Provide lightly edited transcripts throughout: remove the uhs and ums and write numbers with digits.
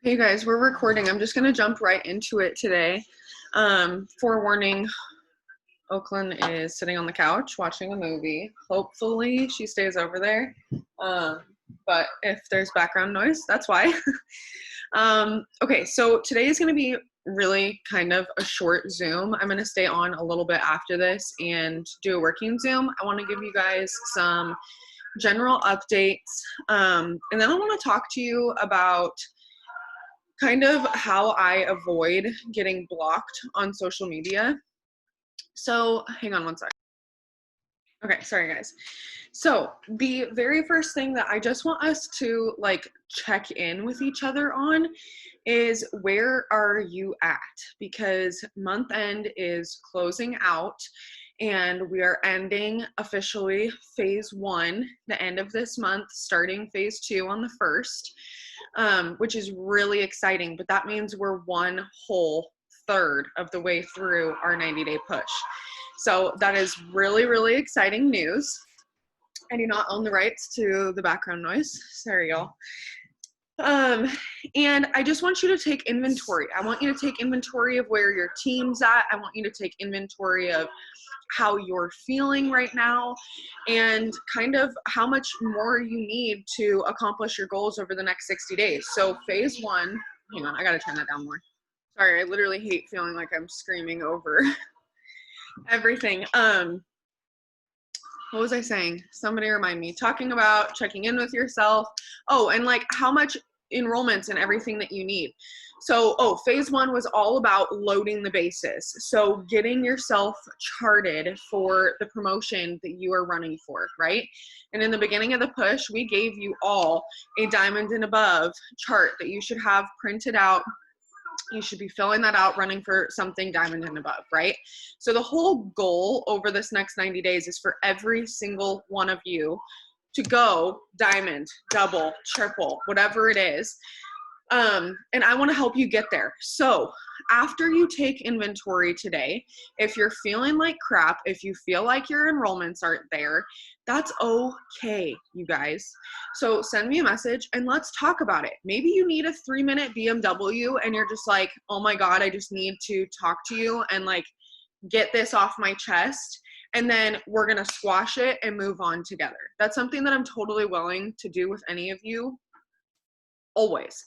Hey guys, we're recording. I'm just gonna jump right into it today. Forewarning, Oakland is sitting on the couch watching a movie. Hopefully she stays over there. But if there's background noise, that's why. Okay, so today is gonna be really kind of a short Zoom. I'm gonna stay on a little bit after this and do a working Zoom. I wanna give you guys some general updates. And then I wanna talk to you about kind of how I avoid getting blocked on social media. So hang on one sec. Okay, sorry guys. So the very first thing that I just want us to check in with each other on is, where are you at? Because month end is closing out and we are ending officially phase 1 the end of this month, starting phase 2 on the 1st. Which is really exciting, but that means we're one whole third of the way through our 90-day push. So that is really, really exciting news. I do not own the rights to the background noise. Sorry, y'all. And I just want you to take inventory. I want you to take inventory of where your team's at. I want you to take inventory of how you're feeling right now and kind of how much more you need to accomplish your goals over the next 60 days. So phase 1, hang on, I gotta turn that down more. Sorry, I literally hate feeling like I'm screaming over everything. What was I saying? Somebody remind me. Talking about checking in with yourself. Oh, and how much enrollments and everything that you need. So, phase 1 was all about loading the bases. So getting yourself charted for the promotion that you are running for, right? And in the beginning of the push, we gave you all a diamond and above chart that you should have printed out. You should be filling that out, running for something diamond and above, right? So the whole goal over this next 90 days is for every single one of you to go diamond, double, triple, whatever it is. And I want to help you get there. So after you take inventory today, if you're feeling like crap, if you feel like your enrollments aren't there, that's okay, you guys. So send me a message and let's talk about it. Maybe you need a 3-minute BMW and you're just like, oh my God, I just need to talk to you and get this off my chest. And then we're going to squash it and move on together. That's something that I'm totally willing to do with any of you, always.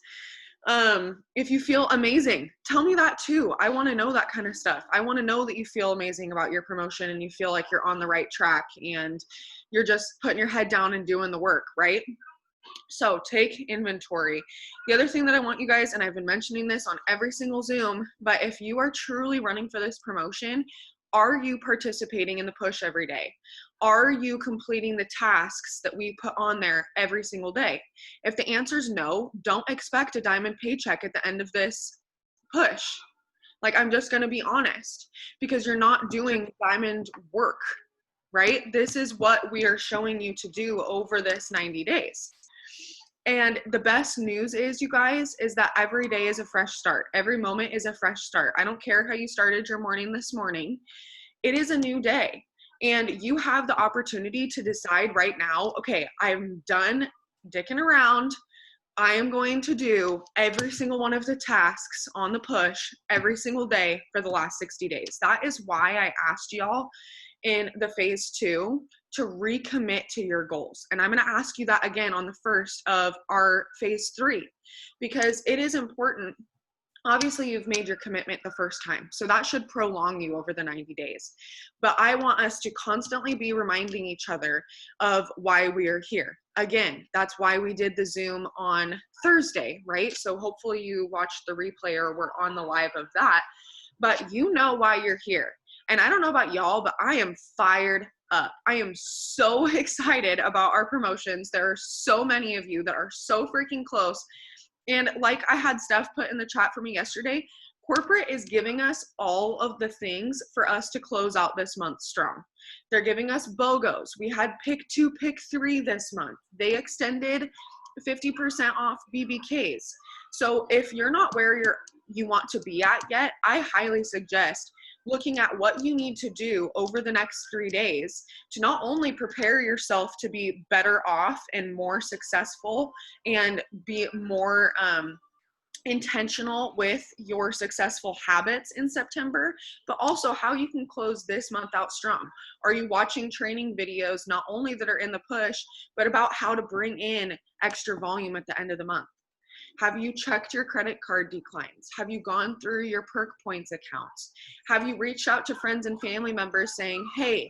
If you feel amazing, tell me that too. I want to know that kind of stuff. I want to know that you feel amazing about your promotion and you feel like you're on the right track and you're just putting your head down and doing the work, right? So take inventory. The other thing that I want you guys, and I've been mentioning this on every single Zoom, but if you are truly running for this promotion, are you participating in the push every day? Are you completing the tasks that we put on there every single day? If the answer is no, don't expect a diamond paycheck at the end of this push. I'm just going to be honest, because you're not doing diamond work, right? This is what we are showing you to do over this 90 days. And the best news is, you guys, is that every day is a fresh start. Every moment is a fresh start. I don't care how you started your morning this morning. It is a new day. And you have the opportunity to decide right now, okay, I'm done dicking around. I am going to do every single one of the tasks on the push every single day for the last 60 days. That is why I asked y'all in the phase 2 to recommit to your goals. And I'm going to ask you that again on the first of our phase 3, because it is important. Obviously, you've made your commitment the first time, so that should prolong you over the 90 days. But I want us to constantly be reminding each other of why we are here. Again, that's why we did the Zoom on Thursday, right? So hopefully you watched the replay or were on the live of that, but you know why you're here. And I don't know about y'all, but I am fired up. I am so excited about our promotions. There are so many of you that are so freaking close. And like I had Steph put in the chat for me yesterday, corporate is giving us all of the things for us to close out this month strong. They're giving us BOGOs. We had pick 2, pick 3 this month. They extended 50% off BBKs. So if you're not where you want to be at yet, I highly suggest looking at what you need to do over the next 3 days to not only prepare yourself to be better off and more successful and be more intentional with your successful habits in September, but also how you can close this month out strong. Are you watching training videos, not only that are in the push, but about how to bring in extra volume at the end of the month? Have you checked your credit card declines? Have you gone through your perk points accounts? Have you reached out to friends and family members saying, hey,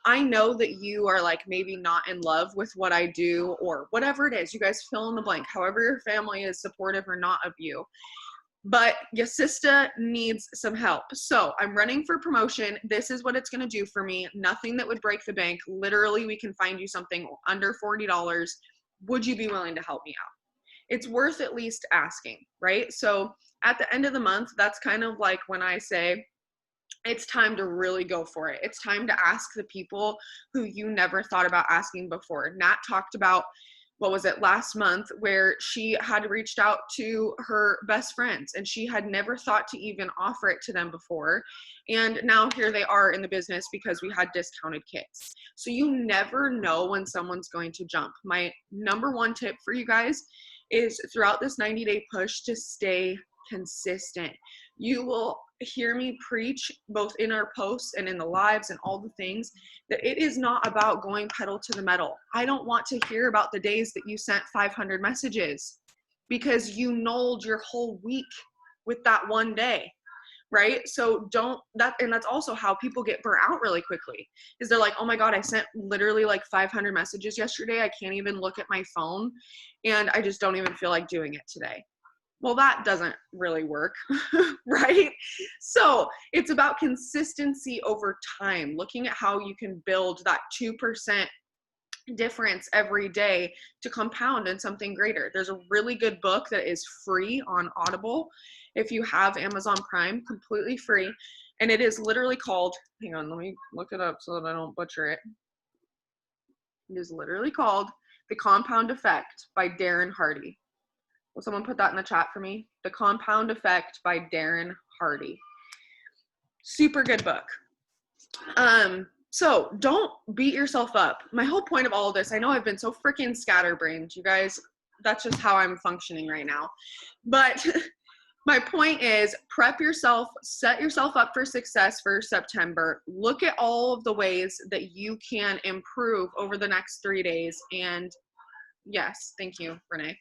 I know that you are like maybe not in love with what I do, or whatever it is, you guys fill in the blank, however your family is supportive or not of you, but your sister needs some help. So I'm running for promotion. This is what it's going to do for me. Nothing that would break the bank. Literally, we can find you something under $40. Would you be willing to help me out? It's worth at least asking, right? So at the end of the month, that's kind of like when I say, it's time to really go for it. It's time to ask the people who you never thought about asking before. Nat talked about, what was it, last month, where she had reached out to her best friends and she had never thought to even offer it to them before. And now here they are in the business because we had discounted kits. So you never know when someone's going to jump. My number one tip for you guys is throughout this 90-day push to stay consistent. You will hear me preach both in our posts and in the lives and all the things that it is not about going pedal to the metal. I don't want to hear about the days that you sent 500 messages because you nulled your whole week with that one day, right? So and that's also how people get burnt out really quickly, is they're like, oh my God, I sent literally like 500 messages yesterday. I can't even look at my phone and I just don't even feel like doing it today. Well, that doesn't really work, right? So it's about consistency over time, looking at how you can build that 2% difference every day to compound in something greater. There's a really good book that is free on Audible. If you have Amazon Prime, completely free. And it is literally called, hang on, let me look it up so that I don't butcher it. It is literally called The Compound Effect by Darren Hardy. Will someone put that in the chat for me? The Compound Effect by Darren Hardy. Super good book. So don't beat yourself up. My whole point of all of this, I know I've been so freaking scatterbrained, you guys. That's just how I'm functioning right now. But my point is, prep yourself, set yourself up for success for September. Look at all of the ways that you can improve over the next 3 days. And yes, thank you, Renee.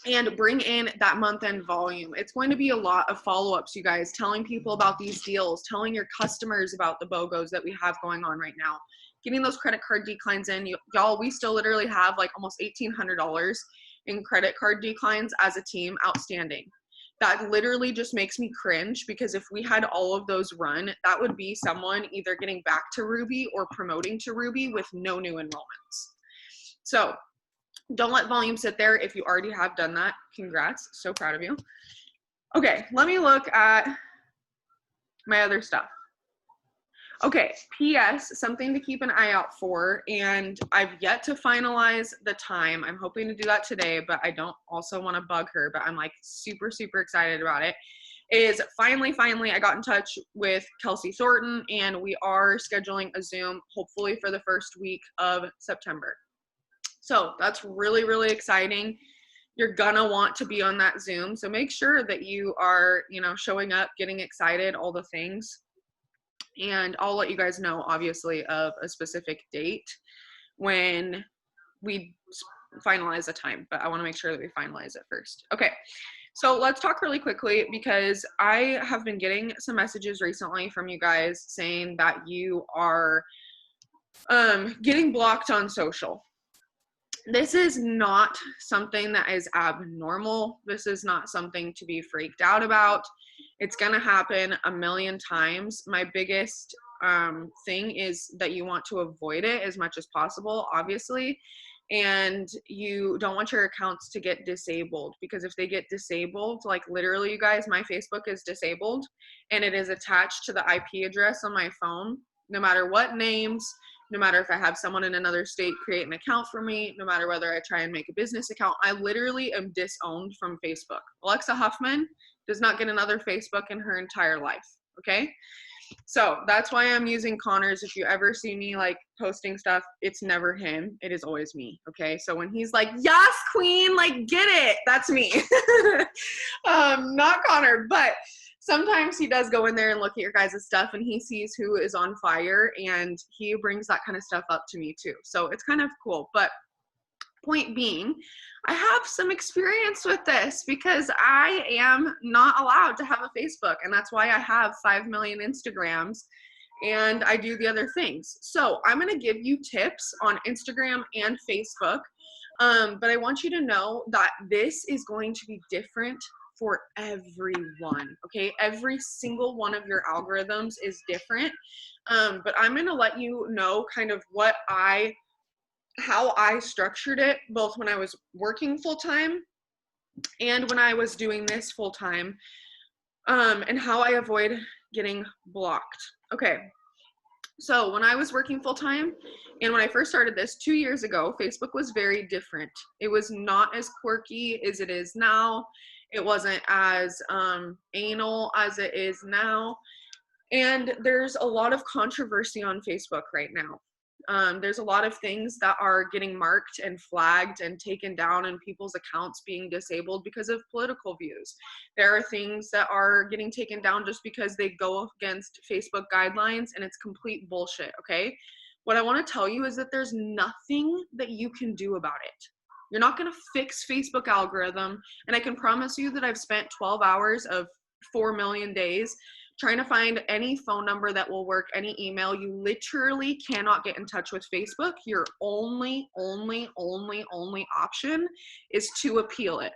And bring in that month-end volume. It's going to be a lot of follow-ups, you guys, telling people about these deals, telling your customers about the BOGOs that we have going on right now, getting those credit card declines in. Y'all, we still literally have like almost $1,800 in credit card declines as a team outstanding. That literally just makes me cringe, because if we had all of those run, that would be someone either getting back to Ruby or promoting to Ruby with no new enrollments. So don't let volume sit there. If you already have done that, congrats. So proud of you. Okay, let me look at my other stuff. Okay, PS, something to keep an eye out for, and I've yet to finalize the time. I'm hoping to do that today, but I don't also want to bug her, but I'm like super, super excited about it. Is finally, I got in touch with Kelsey Thornton, and we are scheduling a Zoom, hopefully for the first week of September. So that's really, really exciting. You're gonna want to be on that Zoom. So make sure that you are, showing up, getting excited, all the things. And I'll let you guys know, obviously, of a specific date when we finalize the time, but I want to make sure that we finalize it first. Okay. So let's talk really quickly, because I have been getting some messages recently from you guys saying that you are getting blocked on social. This is not something that is abnormal. This is not something to be freaked out about. It's going to happen a million times. My biggest thing is that you want to avoid it as much as possible, obviously. And you don't want your accounts to get disabled, because if they get disabled, like literally, you guys, my Facebook is disabled and it is attached to the IP address on my phone. No matter what names, no matter if I have someone in another state create an account for me, no matter whether I try and make a business account, I literally am disowned from Facebook. Alexa Huffman does not get another Facebook in her entire life, okay? So that's why I'm using Connor's. If you ever see me like posting stuff, it's never him. It is always me. Okay. So when he's like, yes, queen, like get it, that's me. Not Connor, but sometimes he does go in there and look at your guys' stuff and he sees who is on fire and he brings that kind of stuff up to me too. So it's kind of cool. But point being, I have some experience with this because I am not allowed to have a Facebook, and that's why I have 5 million Instagrams and I do the other things. So I'm going to give you tips on Instagram and Facebook, but I want you to know that this is going to be different for everyone, okay? Every single one of your algorithms is different, but I'm going to let you know kind of how I structured it, both when I was working full-time and when I was doing this full-time, and how I avoid getting blocked. Okay, so when I was working full-time and when I first started this 2 years ago, Facebook was very different. It was not as quirky as it is now. It wasn't as anal as it is now. And there's a lot of controversy on Facebook right now. There's a lot of things that are getting marked and flagged and taken down and people's accounts being disabled because of political views. There are things that are getting taken down just because they go against Facebook guidelines, and it's complete bullshit, okay? What I want to tell you is that there's nothing that you can do about it. You're not going to fix Facebook algorithm, and I can promise you that I've spent 12 hours of 4 million days trying to find any phone number that will work, any email. You literally cannot get in touch with Facebook. Your only option is to appeal it.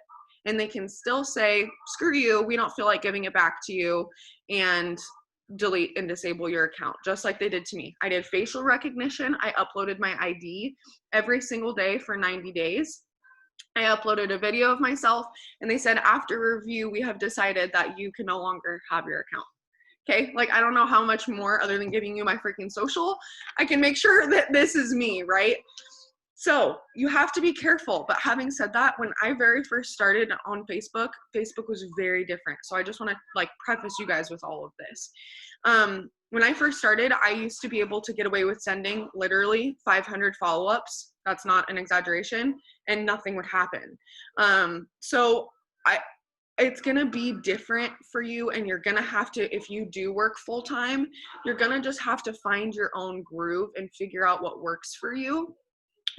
And they can still say, screw you, we don't feel like giving it back to you, and delete and disable your account, just like they did to me. I did facial recognition. I uploaded my ID every single day for 90 days. I uploaded a video of myself, and they said, after review, we have decided that you can no longer have your account. Okay, like I don't know how much more other than giving you my freaking social, I can make sure that this is me, right? So you have to be careful. But having said that, when I very first started on Facebook, Facebook was very different. So I just want to like preface you guys with all of this. When I first started, I used to be able to get away with sending literally 500 follow-ups. That's not an exaggeration, and nothing would happen. It's going to be different for you, and you're going to have to, if you do work full time, you're going to just have to find your own groove and figure out what works for you.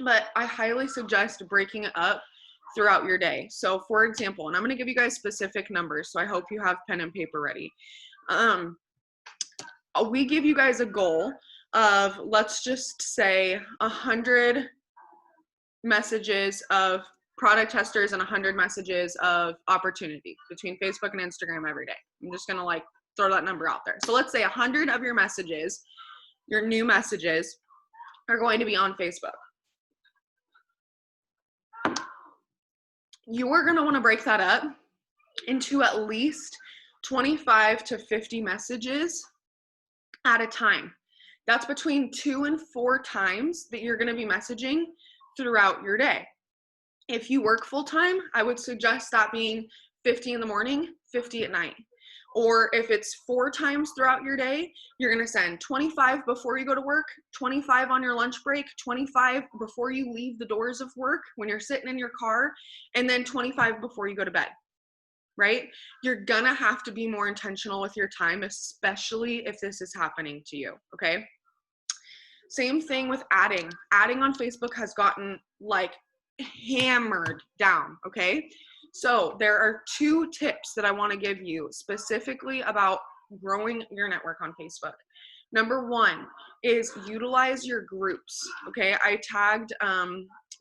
But I highly suggest breaking it up throughout your day. So for example, and I'm going to give you guys specific numbers, so I hope you have pen and paper ready. We give you guys a goal of, let's just say 100 messages of product testers and 100 messages of opportunity between Facebook and Instagram every day. I'm just gonna like throw that number out there. So let's say 100 of your messages, your new messages, are going to be on Facebook. You are gonna wanna break that up into at least 25 to 50 messages at a time. That's between 2 and 4 times that you're gonna be messaging throughout your day. If you work full time, I would suggest that being 50 in the morning, 50 at night. Or if it's 4 times throughout your day, you're gonna send 25 before you go to work, 25 on your lunch break, 25 before you leave the doors of work when you're sitting in your car, and then 25 before you go to bed, right? You're gonna have to be more intentional with your time, especially if this is happening to you, okay? Same thing with adding. Adding on Facebook has gotten like hammered down, okay? So there are 2 tips that I want to give you specifically about growing your network on Facebook. Number 1 is utilize your groups, okay? I tagged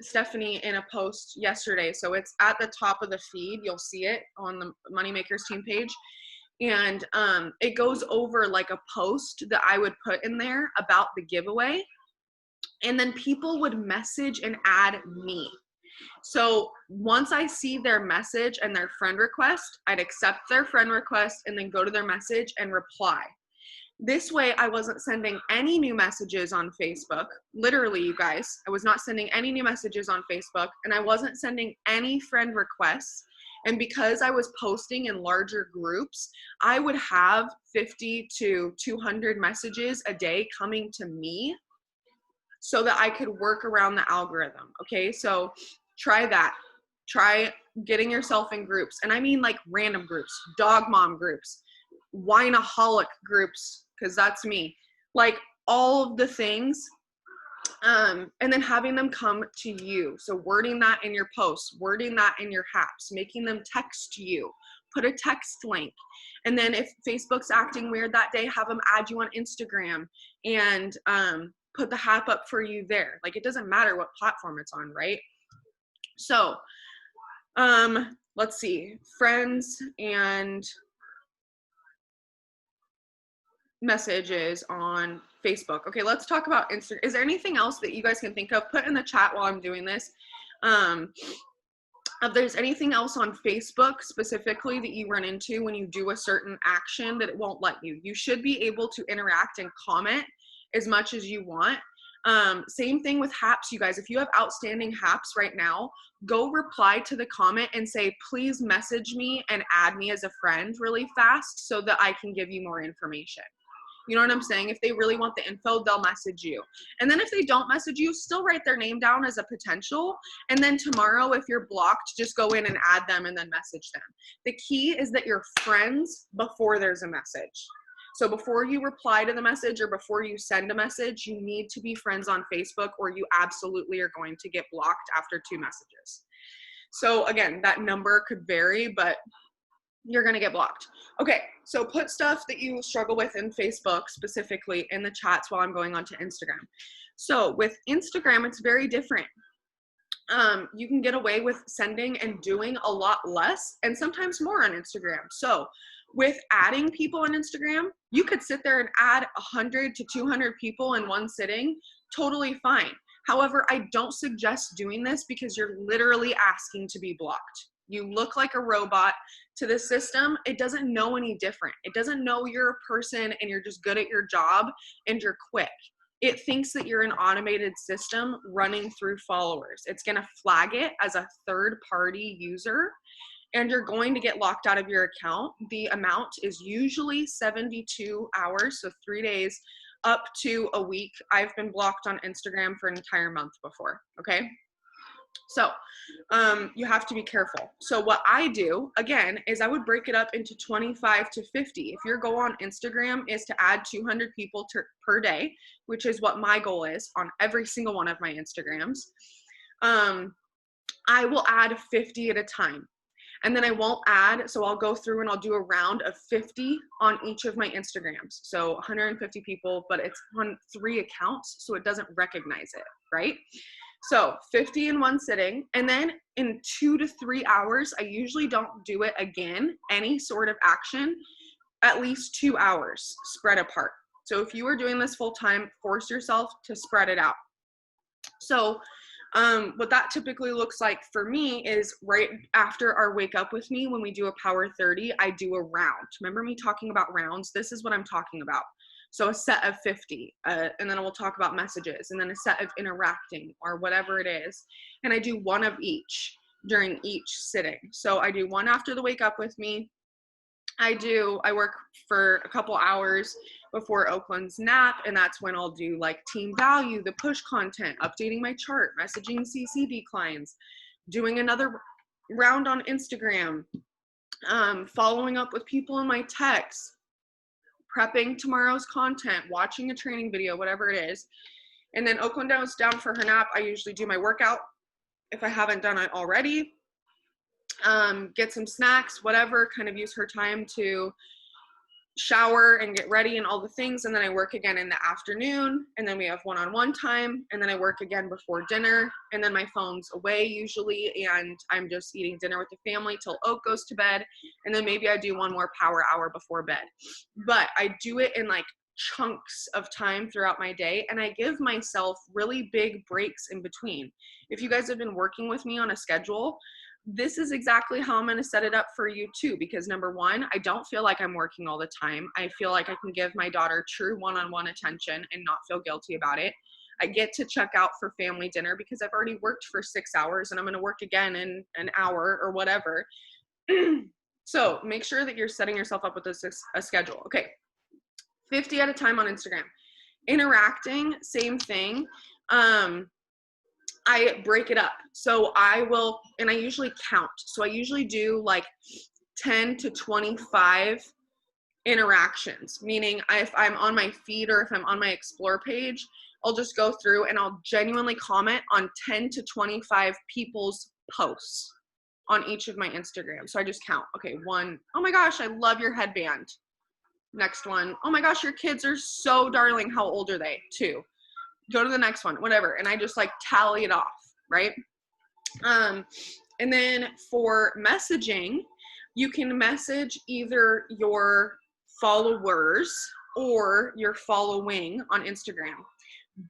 Stephanie in a post yesterday, so it's at the top of the feed. You'll see it on the Moneymakers team page. And it goes over like a post that I would put in there about the giveaway. And then people would message and add me. So once I see their message and their friend request, I'd accept their friend request and then go to their message and reply. This way, I wasn't sending any new messages on Facebook. Literally, you guys, I was not sending any new messages on Facebook, and I wasn't sending any friend requests. And because I was posting in larger groups, I would have 50 to 200 messages a day coming to me so that I could work around the algorithm. Okay, so try that. Try getting yourself in groups. And I mean like random groups, dog mom groups, wineaholic groups, because that's me. Like all of the things. And then having them come to you. So wording that in your posts, wording that in your haps, making them text you, put a text link. And then if Facebook's acting weird that day, have them add you on Instagram and put the hap up for you there. Like it doesn't matter what platform it's on, right? So let's see, friends and messages on Facebook. Okay, let's talk about Instagram. Is there anything else that you guys can think of? Put in the chat while I'm doing this. If there's anything else on Facebook specifically that you run into when you do a certain action that it won't let you. You should be able to interact and comment as much as you want. Same thing with haps, you guys. If you have outstanding haps right now, go reply to the comment and say, please message me and add me as a friend really fast so that I can give you more information. You know what I'm saying? If they really want the info, they'll message you. And then if they don't message you, still write their name down as a potential. And then tomorrow, if you're blocked, just go in and add them and then message them. The key is that you're friends before there's a message. So before you reply to the message or before you send a message, you need to be friends on Facebook or you absolutely are going to get blocked after 2 messages. So again, that number could vary, but you're going to get blocked. Okay, so put stuff that you struggle with in Facebook specifically in the chats while I'm going on to Instagram. So with Instagram, it's very different. You can get away with sending and doing a lot less and sometimes more on Instagram. So with adding people on Instagram, you could sit there and add 100 to 200 people in one sitting, totally fine. However, I don't suggest doing this because you're literally asking to be blocked. You look like a robot to the system. It doesn't know any different. It doesn't know you're a person and you're just good at your job and you're quick. It thinks that you're an automated system running through followers. It's going to flag it as a third-party user and you're going to get locked out of your account. The amount is usually 72 hours, so 3 days, up to a week. I've been blocked on Instagram for an entire month before, okay? So you have to be careful. So what I do, again, is I would break it up into 25 to 50. If your goal on Instagram is to add 200 people per day, which is what my goal is on every single one of my Instagrams, I will add 50 at a time. And then I won't add, so I'll go through and I'll do a round of 50 on each of my Instagrams. So 150 people, but it's on 3 accounts, so it doesn't recognize it, right? So 50 in one sitting, and then in 2 to 3 hours, I usually don't do it again, any sort of action, at least 2 hours spread apart. So if you are doing this full time, force yourself to spread it out. So what that typically looks like for me is right after our wake up with me, when we do a power 30, I do a round. Remember me talking about rounds? This is what I'm talking about. So a set of 50, and then we'll talk about messages, and then a set of interacting or whatever it is. And I do one of each during each sitting. So I do one after the wake up with me. I work for a couple hours before Oakland's nap, and that's when I'll do like team value, the push content, updating my chart, messaging CCD clients, doing another round on Instagram, following up with people in my texts, prepping tomorrow's content, watching a training video, whatever it is. And then Oakland goes down for her nap. I usually do my workout if I haven't done it already. Get some snacks, whatever, kind of use her time to shower and get ready and all the things. And then I work again in the afternoon, and then we have one-on-one time, and then I work again before dinner, and then my phone's away usually, and I'm just eating dinner with the family till Oak goes to bed, and then maybe I do one more power hour before bed. But I do it in like chunks of time throughout my day, and I give myself really big breaks in between. If you guys have been working with me on a schedule, this is exactly how I'm going to set it up for you too, because number one, I don't feel like I'm working all the time. I feel like I can give my daughter true one-on-one attention and not feel guilty about it. I get to check out for family dinner because I've already worked for 6 hours and I'm going to work again in an hour or whatever. So make sure that you're setting yourself up with a schedule. Okay, 50 at a time on Instagram. Interacting, same thing. I break it up. So I will, and I usually count. So I usually do like 10 to 25 interactions, meaning if I'm on my feed or if I'm on my explore page, I'll just go through and I'll genuinely comment on 10 to 25 people's posts on each of my Instagram. So I just count. Okay, 1, oh my gosh, I love your headband. Next one, oh my gosh, your kids are so darling. How old are they? 2. Go to the next one, whatever. And I just like tally it off, right? And then for messaging, you can message either your followers or your following on Instagram.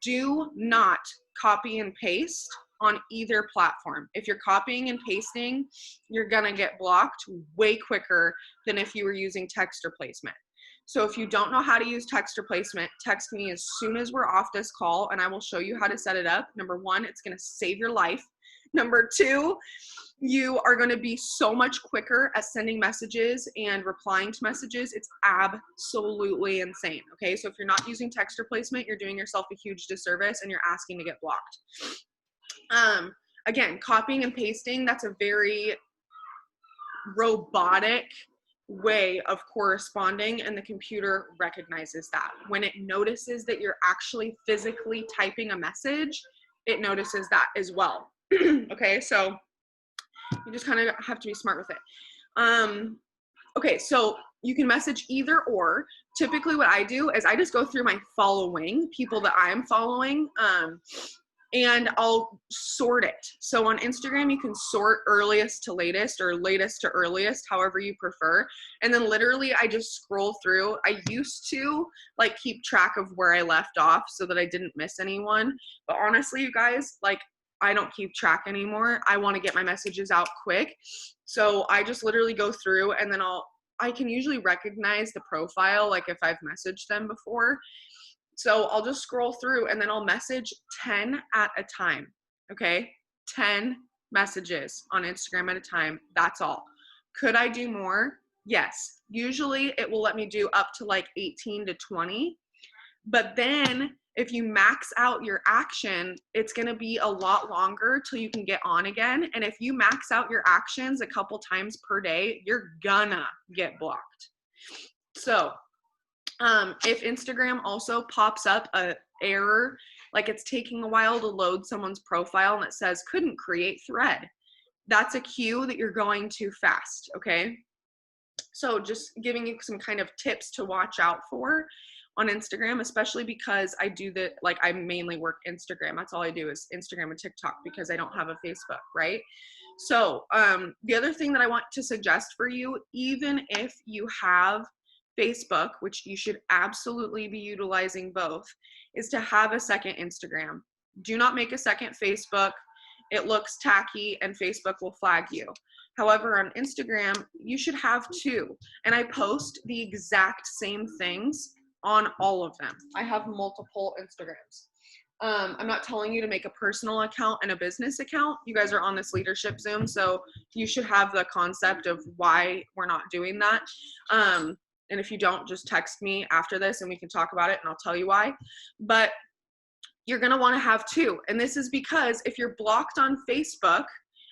Do not copy and paste on either platform. If you're copying and pasting, you're gonna get blocked way quicker than if you were using text replacement. So if you don't know how to use text replacement, text me as soon as we're off this call and I will show you how to set it up. Number 1, it's gonna save your life. Number 2, you are gonna be so much quicker at sending messages and replying to messages. It's absolutely insane, okay? So if you're not using text replacement, you're doing yourself a huge disservice and you're asking to get blocked. Again, copying and pasting, that's a very robotic way of corresponding, and the computer recognizes that. When it notices that you're actually physically typing a message, it notices that as well. Okay, so you just kind of have to be smart with it. Okay, so you can message either or. Typically what I do is I just go through my following, people that I'm following, and I'll sort it. So on Instagram, you can sort earliest to latest or latest to earliest, however you prefer. And then literally I just scroll through. I used to like keep track of where I left off so that I didn't miss anyone. But honestly, you guys, like I don't keep track anymore. I want to get my messages out quick. So I just literally go through and then I can usually recognize the profile, like if I've messaged them before. So I'll just scroll through and then I'll message 10 at a time, okay? 10 messages on Instagram at a time, that's all. Could I do more? Yes. Usually it will let me do up to like 18 to 20, but then if you max out your action, it's gonna be a lot longer till you can get on again. And if you max out your actions a couple times per day, you're gonna get blocked. So if Instagram also pops up a error, like it's taking a while to load someone's profile and it says couldn't create thread, that's a cue that you're going too fast, okay? So just giving you some kind of tips to watch out for on Instagram, especially because I do that, like I mainly work Instagram. That's all I do is Instagram and TikTok because I don't have a Facebook, right? So the other thing that I want to suggest for you, even if you have Facebook, which you should absolutely be utilizing both, is to have a second Instagram. Do not make a second Facebook. It looks tacky and Facebook will flag you. However, on Instagram, you should have 2. And I post the exact same things on all of them. I have multiple Instagrams. I'm not telling you to make a personal account and a business account. You guys are on this leadership Zoom, so you should have the concept of why we're not doing that. And if you don't, just text me after this and we can talk about it and I'll tell you why. But you're gonna wanna have 2. And this is because if you're blocked on Facebook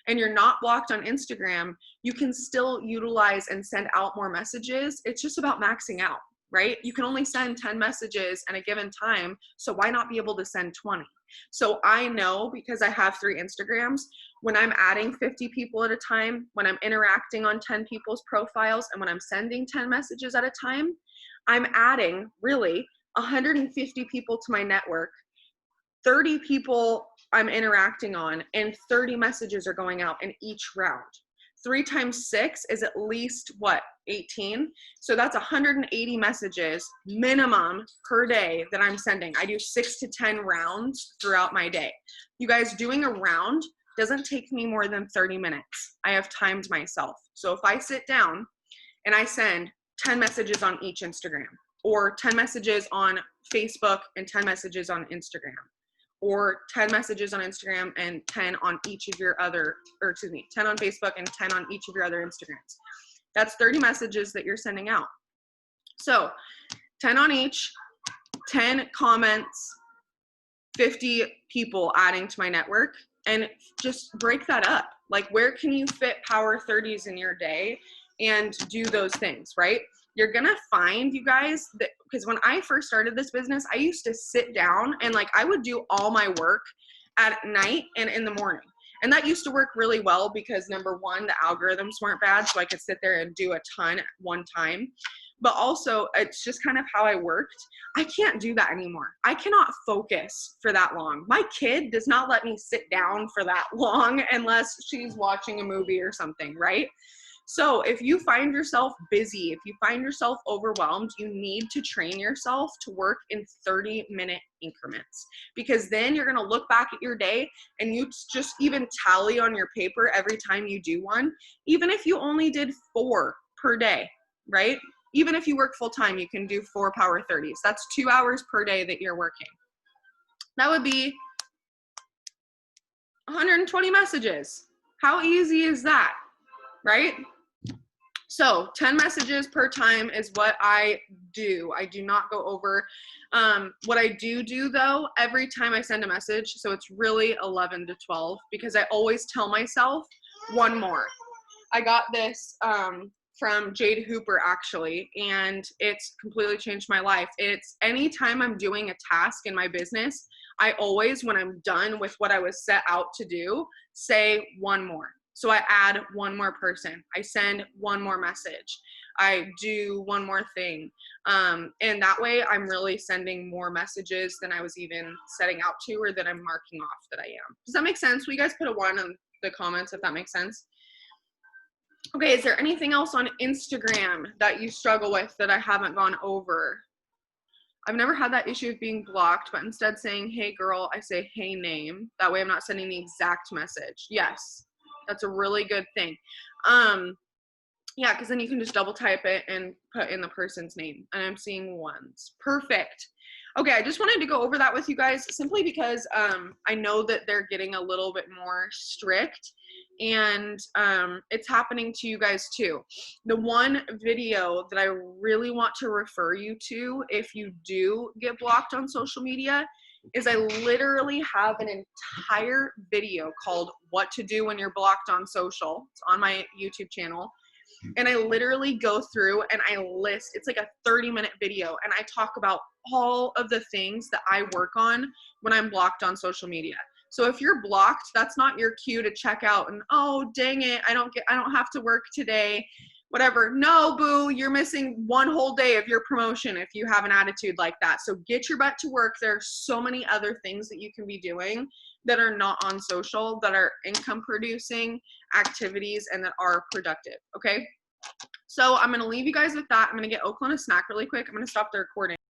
and you're not blocked on Instagram, you can still utilize and send out more messages. It's just about maxing out, right? You can only send 10 messages at a given time, so why not be able to send 20? So I know, because I have 3 Instagrams, when I'm adding 50 people at a time, when I'm interacting on 10 people's profiles, and when I'm sending 10 messages at a time, I'm adding really 150 people to my network, 30 people I'm interacting on, and 30 messages are going out in each round. 3 times 6 is at least what, 18? So that's 180 messages minimum per day that I'm sending. I do 6 to 10 rounds throughout my day. You guys, doing a round doesn't take me more than 30 minutes. I have timed myself. So if I sit down and I send 10 messages on each Instagram, or 10 messages on Facebook and 10 messages on Instagram, or 10 messages on Instagram and 10 on each of your other, or excuse me, 10 on Facebook and 10 on each of your other Instagrams. That's 30 messages that you're sending out. So 10 on each, 10 comments, 50 people adding to my network, and just break that up. Like, where can you fit power 30s in your day and do those things, right? You're gonna find, you guys, that because when I first started this business, I used to sit down and like I would do all my work at night and in the morning. And that used to work really well because number one, the algorithms weren't bad, so I could sit there and do a ton at one time. But also, it's just kind of how I worked. I can't do that anymore. I cannot focus for that long. My kid does not let me sit down for that long unless she's watching a movie or something, right? So if you find yourself busy, if you find yourself overwhelmed, you need to train yourself to work in 30-minute increments, because then you're going to look back at your day and you just even tally on your paper every time you do one, even if you only did 4 per day, right? Even if you work full time, you can do 4 power 30s. That's 2 hours per day that you're working. That would be 120 messages. How easy is that, right? So 10 messages per time is what I do. I do not go over. What I do though, every time I send a message, so it's really 11 to 12, because I always tell myself one more. I got this from Jade Hooper actually, and it's completely changed my life. It's anytime I'm doing a task in my business, I always, when I'm done with what I was set out to do, say one more. So I add one more person, I send one more message, I do one more thing. And that way I'm really sending more messages than I was even setting out to, or that I'm marking off that I am. Does that make sense? Will you guys put a 1 in the comments if that makes sense? Okay, is there anything else on Instagram that you struggle with that I haven't gone over? I've never had that issue of being blocked, but instead saying, hey girl, I say, hey name. That way I'm not sending the exact message. Yes, that's a really good thing. Yeah, because then you can just double type it and put in the person's name. And I'm seeing 1s. Perfect. Okay, I just wanted to go over that with you guys simply because I know that they're getting a little bit more strict, and it's happening to you guys too. The one video that I really want to refer you to if you do get blocked on social media is I literally have an entire video called What to Do When You're Blocked on Social. It's on my YouTube channel. And I literally go through and I list, it's like a 30-minute video, and I talk about all of the things that I work on when I'm blocked on social media. So if you're blocked, that's not your cue to check out and, oh, dang it, I don't have to work today, whatever. No, boo, you're missing 1 whole day of your promotion if you have an attitude like that. So get your butt to work. There are so many other things that you can be doing that are not on social, that are income producing activities and that are productive, okay? So I'm going to leave you guys with that. I'm going to get Oakland a snack really quick. I'm going to stop the recording.